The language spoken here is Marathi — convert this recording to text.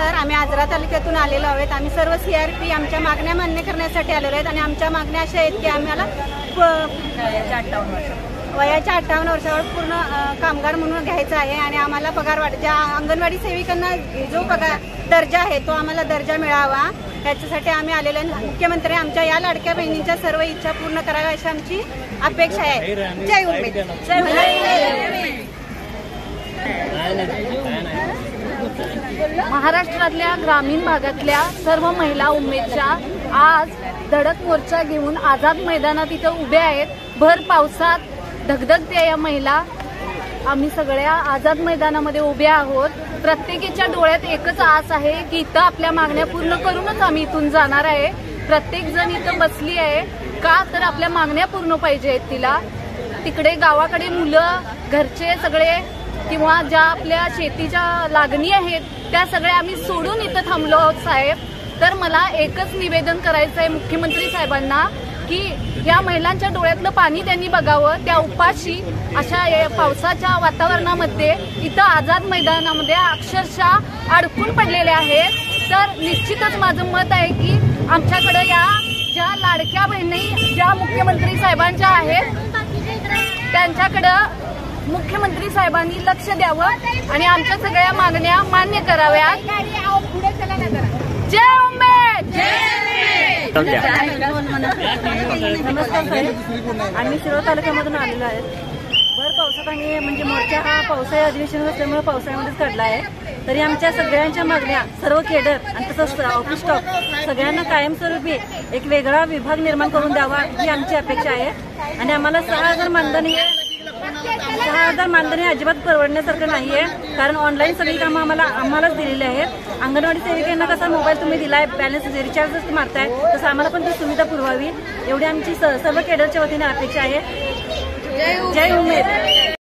सर, आम्ही आजरा तालुक्यातून आलेलो आहोत। आम्ही सर्व CRP आमच्या मागण्या मान्य करण्यासाठी आलेलो आहेत आणि आमच्या मागण्या अशा आहेत की आम्हाला वयाच्या 58 वर्षावर पूर्ण कामगार म्हणून घ्यायचं आहे आणि आम्हाला पगार वाढ, ज्या अंगणवाडी सेविकांना जो पगार दर्जा आहे तो आम्हाला दर्जा मिळावा, याच्यासाठी आम्ही आलेलो आहे। मुख्यमंत्री आमच्या या लाडक्या बहिणींच्या सर्व इच्छा पूर्ण कराव्या अशी आमची अपेक्षा आहे। जय उमेद। महाराष्ट्रातल्या ग्रामीण भागातल्या सर्व महिला उमेदच्या आज धडक मोर्चा घेऊन आझाद मैदानात इथं उभ्या आहेत। भर पावसात धगधगत्या या महिला आम्ही सगळ्या आझाद मैदानामध्ये उभ्या आहोत। प्रत्येकीच्या डोळ्यात एकच आस आहे की इथं आपल्या मागण्या पूर्ण करूनच आम्ही इथून जाणार आहे। प्रत्येक जण इथं बसली आहे का तर आपल्या मागण्या पूर्ण पाहिजे आहेत तिला। तिकडे गावाकडे मुलं, घरचे सगळे किंवा ज्या आपल्या शेतीच्या लागणी आहेत त्या सगळ्या आम्ही सोडून इथं थांबलो आहोत साहेब। तर मला एकच निवेदन करायचं आहे मुख्यमंत्री साहेबांना की या महिलांच्या डोळ्यातलं पाणी त्यांनी बघावं। त्या उपाशी अशा पावसाच्या वातावरणामध्ये इथं आझाद मैदानामध्ये अक्षरशः अडकून पडलेले आहेत। तर निश्चितच माझं मत आहे की आमच्याकडे या ज्या लाडक्या बहिणी ज्या मुख्यमंत्री साहेबांच्या आहेत त्यांच्याकडं मुख्यमंत्री साहेबांनी लक्ष द्यावं आणि आमच्या सगळ्या मागण्या मान्य कराव्यात। जय उमेद। नमस्कार साहेब, आम्ही शिरोळ तालुक्यामधून आलेलो आहे। भर पावसात आम्ही म्हणजे मोर्चा हा पावसाळी अधिवेशन असल्यामुळे पावसाळ्यामध्येच काढला आहे। तरी आमच्या सगळ्यांच्या मागण्या सर्व केडर आणि तसंच ऑफिस स्टाफ सगळ्यांना कायमस्वरूपी एक वेगळा विभाग निर्माण करून द्यावा ही आमची अपेक्षा आहे। आणि आम्हाला 6,000 मानधन अजिबात परवडण्यासारखं नाहीये, कारण ऑनलाईन सगळी कामं आम्हालाच दिलेली आहेत। अंगणवाडी सेविकांना कसा मोबाईल तुम्ही दिलाय, बॅलन्स रिचार्ज मारताय, तसं आम्हाला पण ती सुविधा पुरवावी एवढी आमची सर्व केडरच्या वतीने अपेक्षा आहे। जय उमेद।